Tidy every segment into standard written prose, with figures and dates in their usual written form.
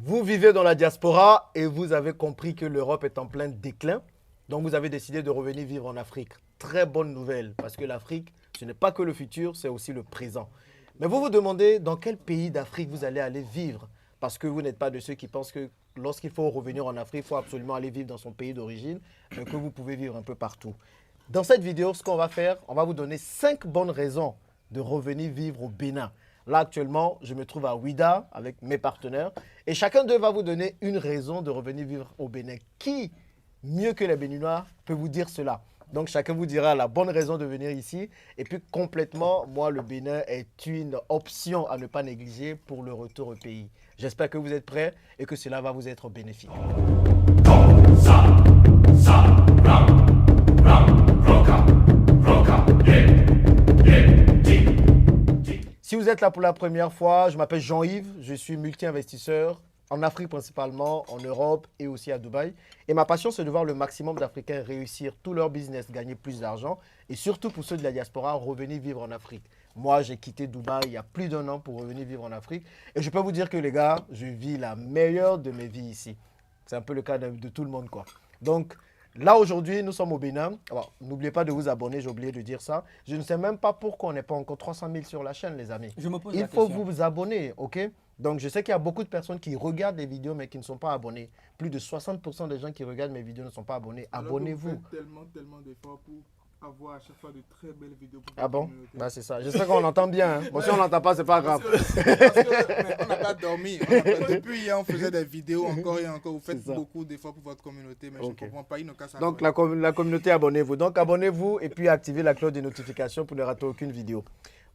Vous vivez dans la diaspora et vous avez compris que l'Europe est en plein déclin. Donc vous avez décidé de revenir vivre en Afrique. Très bonne nouvelle parce que l'Afrique, ce n'est pas que le futur, c'est aussi le présent. Mais vous vous demandez dans quel pays d'Afrique vous allez aller vivre. Parce que vous n'êtes pas de ceux qui pensent que lorsqu'il faut revenir en Afrique, il faut absolument aller vivre dans son pays d'origine, mais que vous pouvez vivre un peu partout. Dans cette vidéo, ce qu'on va faire, on va vous donner 5 bonnes raisons de revenir vivre au Bénin. Là, actuellement, je me trouve à Ouida avec mes partenaires et chacun d'eux va vous donner une raison de revenir vivre au Bénin. Qui, mieux que les Béninois, peut vous dire cela? Donc, chacun vous dira la bonne raison de venir ici. Et puis, complètement, moi, le Bénin est une option à ne pas négliger pour le retour au pays. J'espère que vous êtes prêts et que cela va vous être bénéfique. Si vous êtes là pour la première fois, je m'appelle Jean-Yves, je suis multi-investisseur en Afrique principalement, en Europe et aussi à Dubaï. Et ma passion, c'est de voir le maximum d'Africains réussir tout leur business, gagner plus d'argent et surtout pour ceux de la diaspora, revenir vivre en Afrique. Moi, j'ai quitté Dubaï il y a plus d'1 an pour revenir vivre en Afrique. Et je peux vous dire que les gars, je vis la meilleure de mes vies ici. C'est un peu le cas de tout le monde, quoi. Donc, là, aujourd'hui, nous sommes au Bénin. N'oubliez pas de vous abonner, j'ai oublié de dire ça. Je ne sais même pas pourquoi on n'est pas encore 300 000 sur la chaîne, les amis. Je me pose Il la faut question. vous abonner, ok? Donc, je sais qu'il y a beaucoup de personnes qui regardent les vidéos, mais qui ne sont pas abonnés. Plus de 60% des gens qui regardent mes vidéos ne sont pas abonnés. Abonnez-vous. Vous faites tellement d'efforts pour avoir à chaque fois de très belles vidéos pour Ah votre bon? communauté. Bah, c'est ça. J'espère qu'on entend bien. Hein. Bon, si on n'entend pas, c'est pas grave. Mais on n'a pas dormi. Depuis hier, on faisait des vidéos encore et encore. Vous faites C'est ça. beaucoup d'efforts pour votre communauté, mais je ne Ok. comprends pas. Il ne casse Donc, la communauté, abonnez-vous. Donc, abonnez-vous et puis activez la cloche de notification pour ne rater aucune vidéo.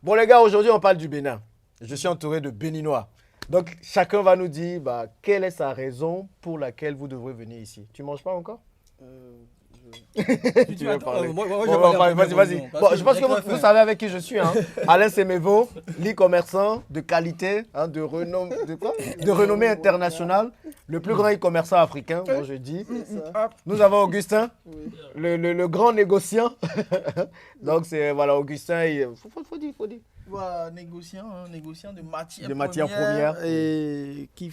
Bon, les gars, aujourd'hui, on parle du Bénin. Je suis entouré de Béninois. Donc, chacun va nous dire quelle est sa raison pour laquelle vous devrez venir ici. Tu manges pas encore? Tu veux attends, parler? moi, Bon, je vais parler en vas-y, première vas-y. raison, Bon, parce je pense j'ai que très vous faim. savez avec qui je suis. Hein. Alain Semevo, e-commerçant de qualité, hein, de renommée internationale, le plus grand e-commerçant africain, moi je dis. Nous avons Augustin, le grand négociant. Donc, c'est voilà, Augustin, faut dire. Voilà, négociant de matières premières. et qui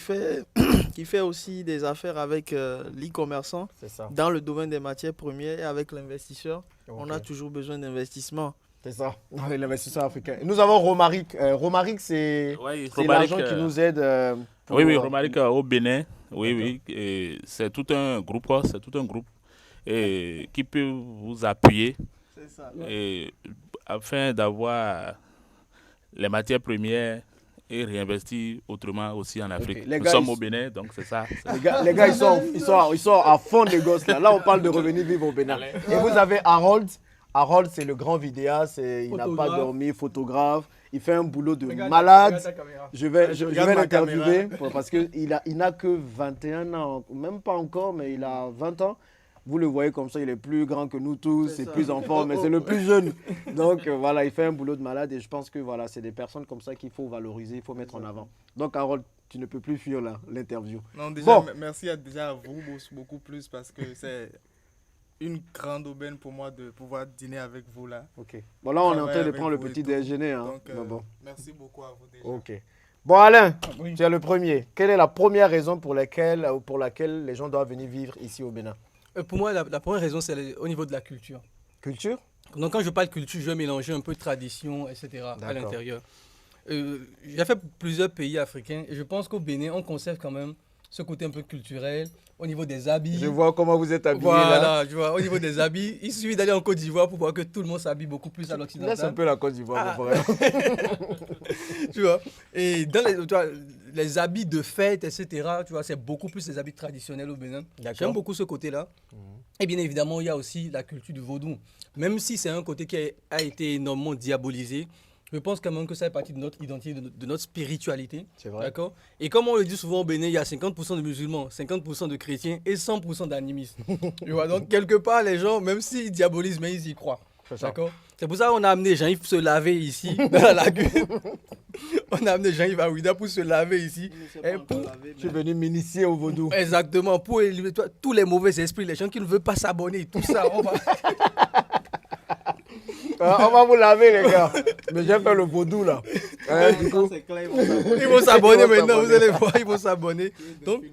fait aussi des affaires avec l'e-commerçant C'est ça. dans le domaine des matières premières et avec l'investisseur. On Ok. a toujours besoin d'investissement. C'est ça, avec l'investisseur africain. Et nous avons Romaric. Romaric, c'est Oui, l'argent qui nous aide. Pour, oui, Romaric au Bénin. Oui. Et c'est tout un groupe, quoi. C'est tout un groupe et qui peut vous appuyer C'est ça. et, afin d'avoir les matières premières et réinvestir autrement aussi en Afrique. Les Nous gars, sommes au Bénin, donc c'est ça. Les gars, ils sont à fond de gosses là. Là, on parle de revenir vivre au Bénin. Et vous avez Harold. Harold, c'est le grand vidéaste. Il n'a pas Photographe. dormi, photographe. Il fait un boulot de Regarde malade. ta caméra. Je vais regarde ma l'interviewer parce qu'il n'a que 21 ans. Même pas encore, mais il a 20 ans. Vous le voyez comme ça, il est plus grand que nous tous, c'est ça. plus en forme, mais c'est le plus jeune. Donc voilà, il fait un boulot de malade et je pense que voilà, c'est des personnes comme ça qu'il faut valoriser, il faut mettre en avant. Donc Harold, tu ne peux plus fuir l'interview. Non, déjà, Bon. merci déjà à vous beaucoup plus parce que c'est une grande aubaine pour moi de pouvoir dîner avec vous là. Ok. Bon là, on est en train de Avec prendre le vous et petit tout. déjeuner. Hein. Donc, Mais bon. merci beaucoup à vous déjà. Ok. Bon Alain, Oui. tu es le premier. Quelle est la première raison pour laquelle les gens doivent venir vivre ici au Bénin? Pour moi, la première raison, c'est au niveau de la culture. Culture? Donc, quand je parle culture, je vais mélanger un peu de tradition, etc. à D'accord. l'intérieur. J'ai fait plusieurs pays africains et je pense qu'au Bénin, on conserve quand même ce côté un peu culturel au niveau des habits. Je vois comment vous êtes habillés là. Voilà, tu vois, au niveau des habits, il suffit d'aller en Côte d'Ivoire pour voir que tout le monde s'habille beaucoup plus à Laisse un l'occidental. peu la Côte d'Ivoire, Ah. mon frère. Tu vois. Et dans tu vois, les habits de fête, etc., tu vois, c'est beaucoup plus les habits traditionnels au Bénin. D'accord. J'aime beaucoup ce côté-là. Et bien évidemment, il y a aussi la culture du vaudou. Même si c'est un côté qui a été énormément diabolisé, je pense quand même que ça fait partie de notre identité, de notre spiritualité. C'est vrai. D'accord. Et comme on le dit souvent au Bénin, il y a 50% de musulmans, 50% de chrétiens et 100% d'animistes. Tu vois, donc quelque part, les gens, même s'ils diabolisent, mais ils y croient. C'est ça. D'accord. C'est pour ça qu'on a amené Jean-Yves se laver ici, dans la lagune. On a amené Jean-Yves à Ouida pour se laver ici. Et pour- Je suis venu m'initier au vaudou. Exactement, pour éliminer tous les mauvais esprits, les gens qui ne veulent pas s'abonner, tout ça, on va... On va vous laver, les gars. Mais j'ai fait le vaudou, là. Du coup, Ils vont s'abonner Ils vont maintenant, vous s'abonner. allez voir, ils vont s'abonner. Donc,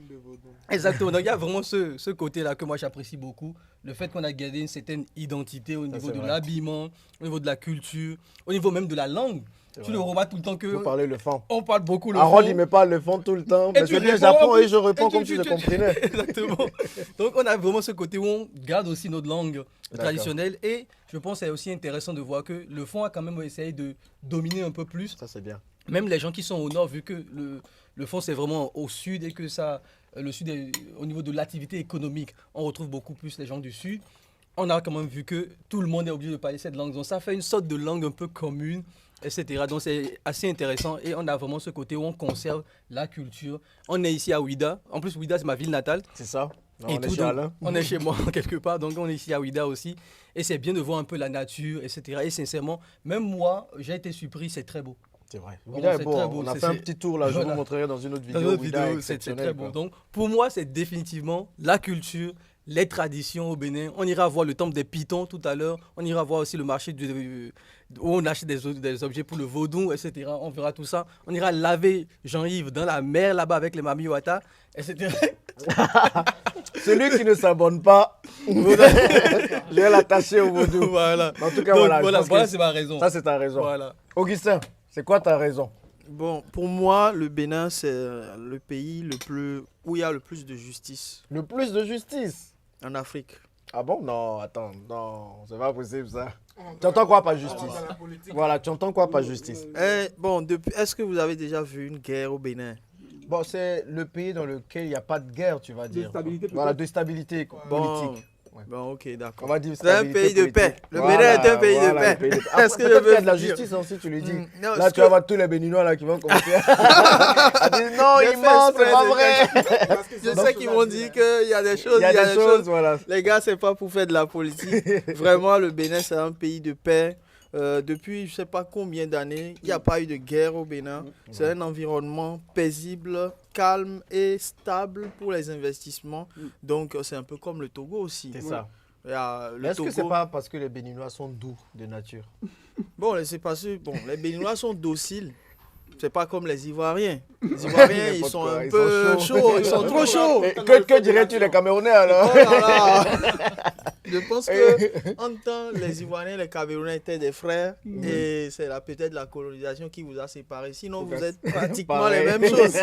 exactement. Donc, il y a vraiment ce côté-là que moi j'apprécie beaucoup. Le fait qu'on a gardé une certaine identité au niveau c'est de vrai. l'habillement, au niveau de la culture, au niveau même de la langue. Tu le remarques tout le temps vous que parlez le fond. on parle beaucoup le Harold, fond. il me parle le fond tout le temps. Et Mais tu c'est bien, réponds, j'apprends en et je réponds plus, comme si je comprenais. Exactement. Donc, on a vraiment ce côté où on garde aussi notre langue traditionnelle. Et je pense que c'est aussi intéressant de voir que le fond a quand même essayé de dominer un peu plus. Ça, c'est bien. Même les gens qui sont au nord, vu que le fond c'est vraiment au sud et que ça, le sud est, au niveau de l'activité économique, on retrouve beaucoup plus les gens du sud. On a quand même vu que tout le monde est obligé de parler cette langue. Donc ça fait une sorte de langue un peu commune, etc. Donc c'est assez intéressant et on a vraiment ce côté où on conserve la culture. On est ici à Ouida. En plus, Ouida c'est ma ville natale. C'est ça. Non, Et on est tout, chez donc, Alain. on est chez moi quelque part, donc on est ici à Ouida aussi. Et c'est bien de voir un peu la nature, etc. Et sincèrement, même moi, j'ai été surpris, c'est très beau. C'est vrai. Vraiment, Ouida est c'est beau. très hein. beau. On a C'est- fait un c'est- petit tour là. Je Voilà. vous montrerai dans une autre Dans vidéo. notre Ouida est vidéo, c'est exceptionnel, très beau. quoi. Donc, pour moi, c'est définitivement la culture, les traditions au Bénin. On ira voir le temple des Pitons tout à l'heure. On ira voir aussi le marché où on achète des objets pour le vaudou, etc. On verra tout ça. On ira laver Jean-Yves dans la mer là-bas avec les Mami Wata, etc. Celui qui ne s'abonne pas, je vais l'attacher au vaudou. voilà. En tout cas, Donc, voilà. je voilà, pense voilà, que c'est ma raison. ça, c'est ta raison. Voilà. Augustin, c'est quoi ta raison? Bon, pour moi, le Bénin, c'est le pays où il y a le plus de justice Le plus de justice. en Afrique. Ah bon? Non, attends, non, c'est pas possible ça. Tu entends quoi par justice? Voilà, tu entends quoi par justice? Bon, est-ce que vous avez déjà vu une guerre au Bénin? Bon, c'est le pays dans lequel il n'y a pas de guerre, tu vas dire. stabilité, Voilà, de stabilité politique. Ouais. Bon, ok, On d'accord. va dire C'est un stabilité pays de politique. paix. Le Bénin est un pays de voilà, paix. le pays de paix. Est-ce que Peut-être je qu'il y a veux de la vous dire? justice aussi, tu le dis. Non, Là, tu vas voir tous les Béninois là qui vont commencer à dire non, J'ai il fait ment, c'est exprès pas de vrai. Je sais qu'ils vont dire qu'il y a des choses. Il y a des choses, voilà. Les gars, c'est pas pour faire de la politique. Vraiment, le Bénin, c'est un pays de paix. Depuis je sais pas combien d'années, il n'y a pas eu de guerre au Bénin. C'est un environnement paisible, calme et stable pour les investissements. Donc, c'est un peu comme le Togo aussi. C'est ça. Il y a le Mais est-ce que c'est Togo. pas parce que les Béninois sont doux de nature? Bon, c'est parce que les Béninois sont dociles. C'est pas comme les Ivoiriens. Les Ivoiriens, ils N'importe sont quoi, un ils peu sont chauds. chauds. Ils sont trop chauds. Et que dirais-tu des Camerounais alors? Oh là là. Je pense que en temps, les Ivoiriens et les Camerounais étaient des frères et c'est peut-être la colonisation qui vous a séparés. Sinon, vous êtes pratiquement Pareil. les mêmes choses.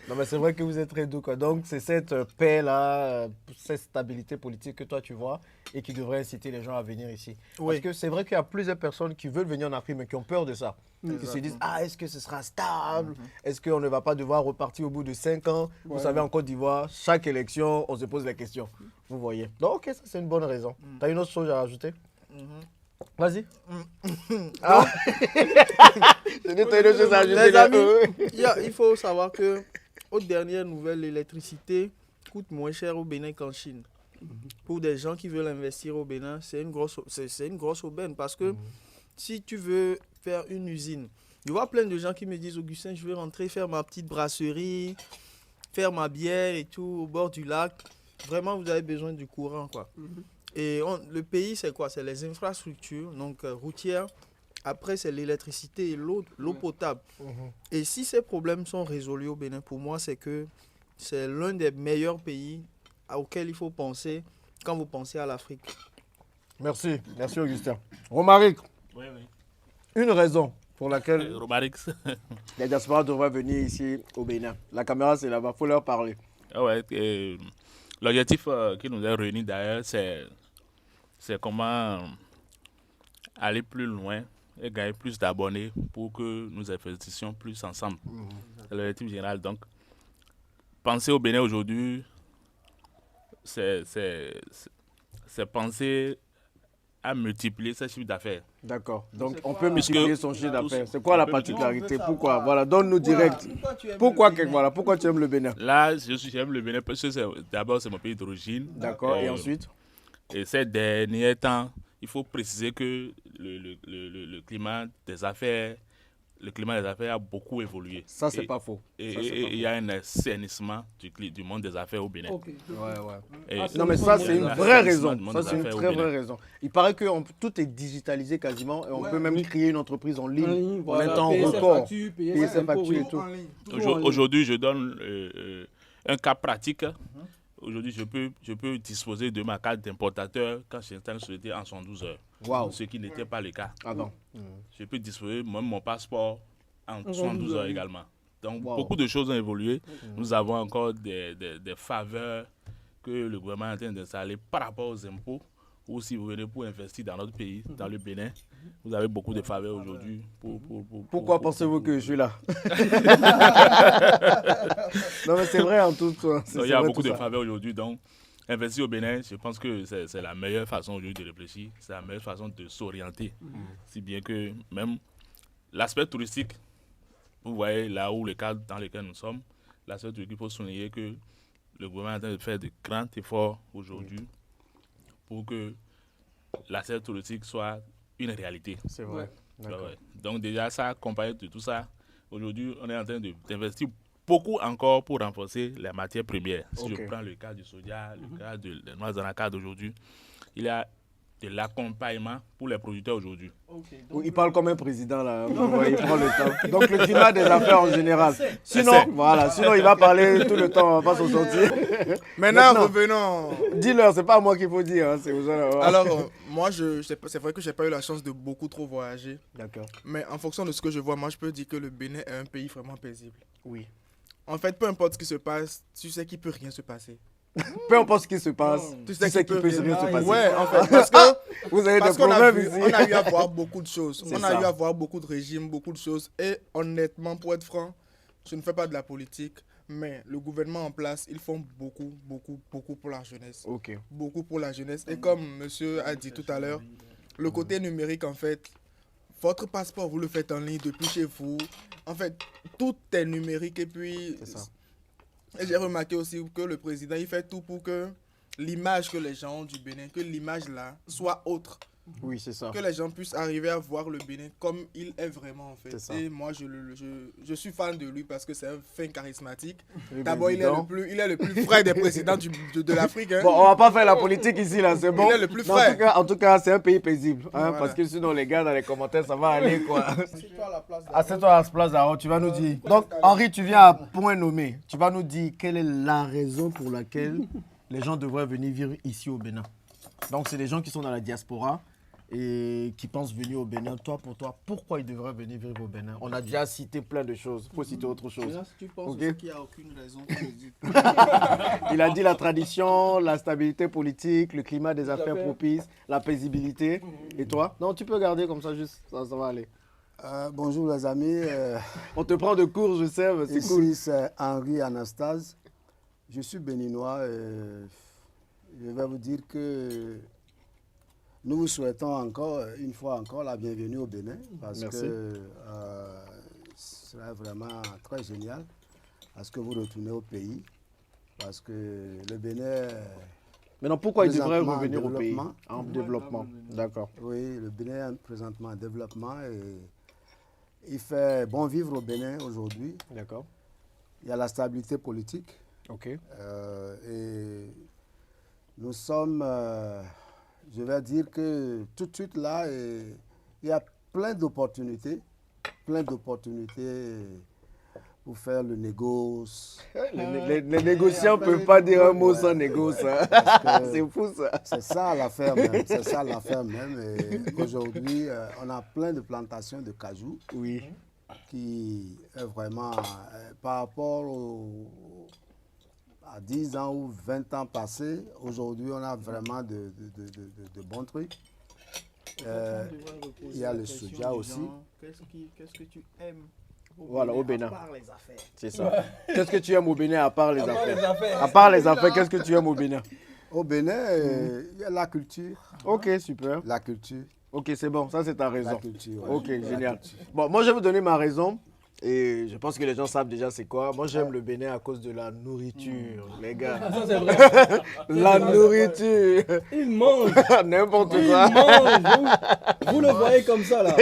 Non, mais c'est vrai que vous êtes très doux, quoi. Donc, c'est cette paix-là, cette stabilité politique que toi tu vois et qui devrait inciter les gens à venir ici. Oui. Parce que c'est vrai qu'il y a plusieurs personnes qui veulent venir en Afrique, mais qui ont peur de ça. Qui se disent, ah, est-ce que ce sera stable? Est-ce qu'on ne va pas devoir repartir au bout de 5 ans? Vous savez, en Côte d'Ivoire, chaque élection, on se pose la question. Vous voyez. Donc, ok, ça c'est une bonne raison. Tu as une autre chose à rajouter? Vas-y. Ah. Je dis, tu as une autre chose à ajouter. Les là. amis, il faut savoir que aux dernières nouvelles, l'électricité coûte moins cher au Bénin qu'en Chine. Pour des gens qui veulent investir au Bénin, c'est une grosse aubaine parce que si tu veux faire une usine, je vois plein de gens qui me disent, Augustin, je veux rentrer faire ma petite brasserie, faire ma bière et tout au bord du lac. Vraiment, vous avez besoin du courant, quoi. Et le pays, c'est quoi? C'est les infrastructures, donc routières. Après, c'est l'électricité et l'eau potable. Et si ces problèmes sont résolus au Bénin, pour moi, c'est que c'est l'un des meilleurs pays auxquels il faut penser quand vous pensez à l'Afrique. Merci, merci Augustin. Romaric, Oui, oui. une raison pour laquelle Romarix. les diasporas devraient venir ici au Bénin. La caméra, c'est là-bas, il faut leur parler. Ah ouais, l'objectif qui nous a réunis d'ailleurs, c'est comment aller plus loin et gagner plus d'abonnés pour que nous investissions plus ensemble. C'est l'objectif général. Donc, penser au Bénin aujourd'hui, c'est penser à multiplier ce chiffre d'affaires. D'accord. Donc, on peut multiplier son chiffre d'affaires. C'est on quoi la peut particularité? multiplier. Pourquoi? Voilà, donne-nous direct. Pourquoi tu aimes le Bénin? Là, j'aime le Bénin parce que d'abord, c'est mon pays d'origine. D'accord, et ensuite? Et ces derniers temps, il faut préciser que le climat des affaires, le climat des affaires a beaucoup évolué. Ça, c'est Et- pas faux. Et Ça, c'est pas il y a un assainissement du monde des affaires au Bénin. Ok. Ouais, ouais. Et- Ah, Non, mais ça, Il y a c'est une un vraie assainissement raison. du monde Ça, des c'est une affaires au très Bénin. vraie raison. Il paraît que tout est digitalisé quasiment et on peut même créer une entreprise en ligne. Voilà, en étant payer ses record. factures, payer Payer ses ses impôts, factures et oui. tout. En ligne. Aujourd'hui, je donne un cas pratique. Aujourd'hui, je peux disposer de ma carte d'importateur quand j'installe une société en 112 heures. Waouh. Ce qui n'était pas le cas. Ah non. Je peux disposer même mon passeport en 112 heures également. Donc, Wow. beaucoup de choses ont évolué. Nous avons encore des faveurs que le gouvernement est en train d'installer par rapport aux impôts. Ou si vous venez pour investir dans notre pays, dans le Bénin, vous avez beaucoup de faveurs aujourd'hui. Pourquoi pensez-vous que je suis là? Non, mais c'est vrai en tout cas. Donc, il y a beaucoup de faveurs aujourd'hui. Donc, investir au Bénin, je pense que c'est la meilleure façon aujourd'hui de réfléchir. C'est la meilleure façon de s'orienter. Si bien que même l'aspect touristique, vous voyez là où le cadre dans lequel nous sommes, l'aspect touristique, il faut souligner que le gouvernement est en train de faire de grands efforts aujourd'hui pour que l'aspect touristique soit une réalité. C'est vrai. D'accord. Ouais. Donc déjà, ça, accompagné de tout ça, aujourd'hui, on est en train d'investir beaucoup encore pour renforcer les matières premières. Si Ok. je prends le cas du soja, le cas de la noix d'anacarde aujourd'hui, il y a de l'accompagnement pour les producteurs aujourd'hui. Oui, il parle comme un président là. Ouais, il prend le temps. Donc le climat des affaires en général. Sinon, voilà, sinon il va parler tout le temps, on va pas s'en sortir. Maintenant, revenons. Dis-leur, c'est pas à moi qu'il faut dire, hein, c'est aux gens là-bas. Alors, moi, c'est vrai que j'ai pas eu la chance de beaucoup trop voyager. D'accord. Mais en fonction de ce que je vois, moi, je peux dire que le Bénin est un pays vraiment paisible. Oui. En fait, peu importe ce qui se passe, tu sais qu'il peut rien se passer. Peu importe ce qui se passe, Tu tu sais qu'il peut rien se passer. Ouais, en fait, parce que Vous avez des parce qu'on a, problèmes vu, ici. on a eu à voir beaucoup de choses. C'est On a ça. eu à voir beaucoup de régimes, beaucoup de choses. Et honnêtement, pour être franc, je ne fais pas de la politique, mais le gouvernement en place, ils font beaucoup, beaucoup, beaucoup pour la jeunesse. Ok. Beaucoup pour la jeunesse. Et comme monsieur a dit tout à l'heure, le côté numérique, en fait, votre passeport, vous le faites en ligne depuis chez vous. En fait, tout est numérique. Et puis, C'est ça. et j'ai remarqué aussi que le président, il fait tout pour que l'image que les gens ont du Bénin, que l'image là soit autre. Oui, c'est ça. Que les gens puissent arriver à voir le Bénin comme il est vraiment en fait. C'est ça. Et moi, je suis fan de lui parce que c'est un fin charismatique. Le D'abord, il est le plus frais des présidents de l'Afrique. Hein. Bon, on va pas faire la politique ici, là, c'est bon. Il est le plus Mais frais. en tout cas, c'est un pays paisible. Hein, Voilà. Parce que sinon, les gars, dans les commentaires, ça va aller, quoi. Assieds-toi à la place Assieds-toi à ce place là, tu vas nous dire. Donc, Henri, tu viens à point nommé. Tu vas nous dire quelle est la raison pour laquelle les gens devraient venir vivre ici au Bénin. Donc, c'est des gens qui sont dans la diaspora et qui pensent venir au Bénin. Toi, pour toi, pourquoi ils devraient venir vivre au Bénin? On a déjà cité plein de choses. Il faut citer autre chose. Maintenant, si tu penses Ok. aussi qu'il n'y a aucune raison, tu le dis. Il a dit la tradition, la stabilité politique, le climat des affaires propices, la paisibilité. Et toi? Non, tu peux garder comme ça, juste, ça va aller. Bonjour les amis, On te prend de cours, je sais, mais c'est ici cool. c'est Henri Anastase, je suis béninois et je vais vous dire que nous vous souhaitons encore, une fois encore, la bienvenue au Bénin parce Merci. que ce serait vraiment très génial parce que vous retournez au pays parce que le Bénin, Maintenant, pourquoi ils devraient Présentement, revenir au pays? développement. En développement. D'accord. oui, le Bénin est présentement en développement et il fait bon vivre au Bénin aujourd'hui. D'accord. Il y a la stabilité politique Ok. et nous sommes, je vais dire que tout de suite là, il y a plein d'opportunités pour faire le négoce. Les négociants ne peuvent pas dire un mot sans négoce. Hein. que- C'est fou ça. C'est ça l'affaire même, c'est ça l'affaire même. Et aujourd'hui, on a plein de plantations de cajou Oui. qui est vraiment, par rapport à 10 ans ou 20 ans passés, aujourd'hui, on a vraiment de bons trucs. Il y a le soja aussi. Qu'est-ce que tu aimes Voilà, au Bénin. À part les affaires. C'est ça. Qu'est-ce que tu aimes au Bénin à part les Les affaires? affaires. À part les affaires, qu'est-ce que tu aimes au Bénin? Au Bénin, il y a la culture. Ok, super. La culture. Ok, c'est bon, ça c'est ta La raison. culture. ouais. Ok, La génial. culture. Bon, moi je vais vous donner ma raison. Et je pense que les gens savent déjà c'est quoi. Moi, j'aime le Bénin à cause de la nourriture, les gars. Ça, c'est vrai. La nourriture. Il mange. N'importe Il quoi. mange. Vous le voyez comme ça, là.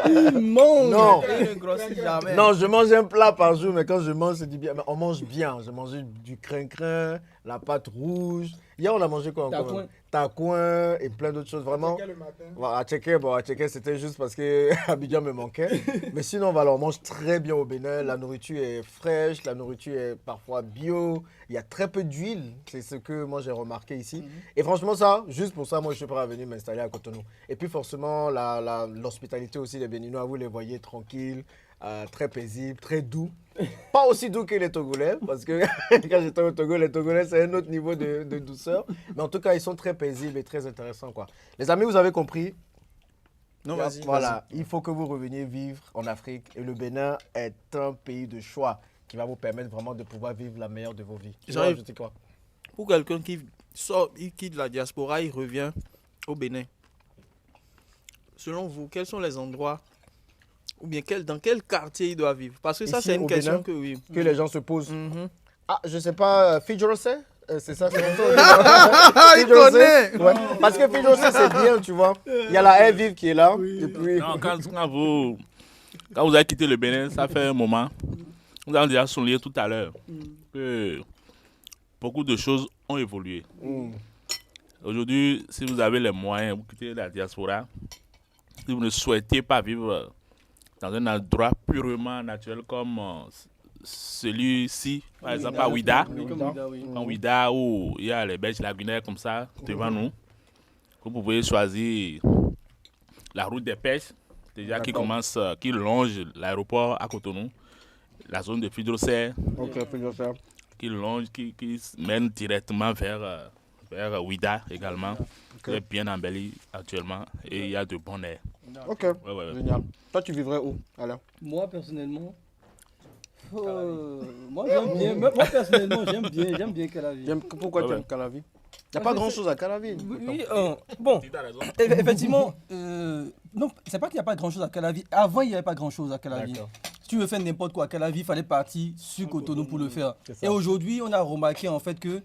Il mange. Non. Il ne grossit jamais. Non, je mange un plat par jour, mais quand je mange, c'est du bien. Mais on mange bien. J'ai mangé du crin-crin, la pâte rouge. Hier, on a mangé quoi encore? Tacouin. Tacouin et plein d'autres choses. Vraiment. Le matin. Bon, à checker, c'était juste parce que Abidjan me manquait. Mais sinon, voilà, on mange très bien au Bénin. La nourriture est fraîche, la nourriture est parfois bio. Il y a très peu d'huile. C'est ce que moi j'ai remarqué ici. Et franchement, ça, juste pour ça, moi je suis prêt à venir m'installer à Cotonou. Et puis forcément, l'hospitalité aussi des Béninois, vous les voyez tranquilles, très paisibles, très doux. Pas aussi doux que les Togolais, parce que quand j'étais au Togo, les Togolais, c'est un autre niveau de douceur. Mais en tout cas, ils sont très paisibles et très intéressants, quoi. Les amis, vous avez compris. Non, vas-y. Voilà, il faut que vous reveniez vivre en Afrique. Et le Bénin est un pays de choix qui va vous permettre vraiment de pouvoir vivre la meilleure de vos vies. Tu veux J'arrive. rajouter quoi? Pour quelqu'un qui sort, il quitte la diaspora, il revient au Bénin. Selon vous, quels sont les endroits ou bien dans quel quartier il doit vivre? Parce que ça, Ici, c'est une au question Bénin, que oui. Que les gens se posent. Mhm. Ah, je sais pas, Fidjorosé? C'est ça, c'est Il connaît. Ouais. Parce que Fidjorosé, c'est bien, tu vois. Il y a la air vive qui est là. Et puis... Non, quand vous avez quitté le Bénin, ça fait un moment. Nous avons déjà souligné tout à l'heure que beaucoup de choses ont évolué. Aujourd'hui, si vous avez les moyens, vous quittez la diaspora, si vous ne souhaitez pas vivre dans un endroit purement naturel comme celui-ci, par exemple à Ouida, en Ouida où il y a les berges lagunaires comme ça devant nous, vous pouvez choisir la route des pêches, déjà qui commence, qui longe l'aéroport à Cotonou, la zone de Fidjorosé, qui longe, qui mène directement vers Ouida également, qui est bien embelli actuellement et il y a de bons airs. Ok, Ouais. génial. Toi, tu vivrais où, Alain? Moi, personnellement, moi, j'aime bien. Moi, personnellement, j'aime bien Calavi. Pourquoi tu Ouais. aimes Calavi? Il n'y a pas grand-chose à Calavi. Oui, bon, Tu as raison. effectivement, non, c'est pas qu'il n'y a pas grand-chose à Calavi. Avant, il n'y avait pas grand-chose à Calavi. D'accord. Si tu veux faire n'importe quoi à Calavi, il fallait partir sur Cotonou pour le faire. C'est ça. Et aujourd'hui, on a remarqué en fait que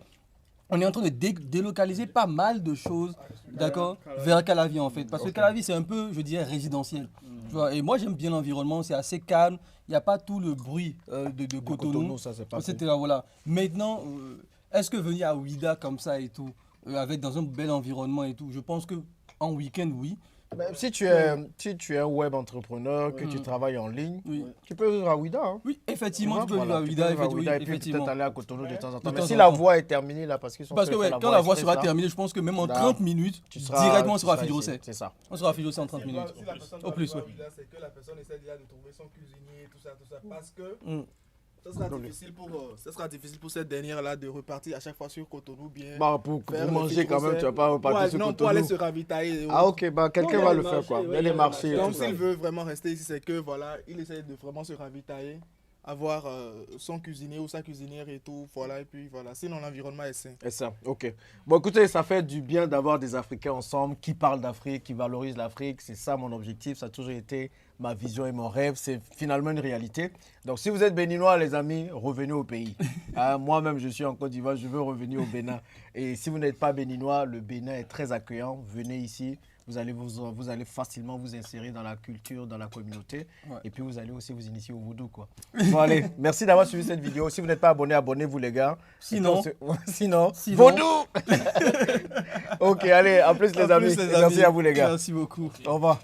on est en train de délocaliser pas mal de choses, d'accord, vers Calavi en fait. Parce que Calavi, c'est un peu, je dirais, résidentiel. Tu vois, et moi, j'aime bien l'environnement, c'est assez calme. Il n'y a pas tout le bruit de Cotonou. Ça, c'est pas Etc. Voilà. Maintenant, est-ce que venir à Ouida comme ça et tout, avec dans un bel environnement et tout, je pense que en week-end, oui. Mais si tu es un web entrepreneur, que tu travailles en ligne, Oui. tu peux vivre à Ouida. Hein. Oui, effectivement, tu peux Voilà, vivre à tu peux Ouida, vivre à Ouida et puis effectivement. peut-être aller à Cotonou de temps en temps. De Mais temps si en la temps. voie est terminée là, parce qu'ils sont Parce que censés ouais, faire quand la voie exprès, sera ça, terminée, je pense que même en Là, 30 minutes, tu seras- directement on tu sera à seras Fidjorosé. ici, c'est ça. On sera à Fidjorosé en 30 minutes. Si la personne Au plus, doit ouais. vivre à Ouida, c'est que la personne essaie déjà de trouver son cuisinier, tout ça. Parce que Mm. ça sera difficile pour cette dernière-là de repartir à chaque fois sur Cotonou bien. Bah, pour faire le manger quand même, Fidjorosé. tu vas pas repartir sur Non, pour Cotonou. aller se ravitailler. Ah ok, bah quelqu'un Non, il y va a le les faire marchés, quoi. ouais, Il y a les marchés. et Donc tout ça. s'il veut vraiment rester ici, c'est que voilà, il essaie de vraiment se ravitailler, avoir son cuisinier ou sa cuisinière et tout, voilà, et puis voilà. Sinon l'environnement est sain. Et ça, ok. Bon, écoutez, ça fait du bien d'avoir des Africains ensemble qui parlent d'Afrique, qui valorisent l'Afrique. C'est ça mon objectif, ça a toujours été ma vision et mon rêve. C'est finalement une réalité. Donc, si vous êtes béninois, les amis, revenez au pays. Moi-même, je suis en Côte d'Ivoire, je veux revenir au Bénin. Et si vous n'êtes pas béninois, le Bénin est très accueillant. Venez ici. Vous allez facilement vous insérer dans la culture, dans la communauté. Ouais. Et puis, vous allez aussi vous initier au vaudou, quoi. Bon, allez, merci d'avoir suivi cette vidéo. Si vous n'êtes pas abonné, abonnez-vous, les gars. Sinon, Sinon, Sinon. vaudou. Ok, allez, à plus, les à amis. plus, les Et merci amis. à vous, les gars. Merci beaucoup. Au revoir.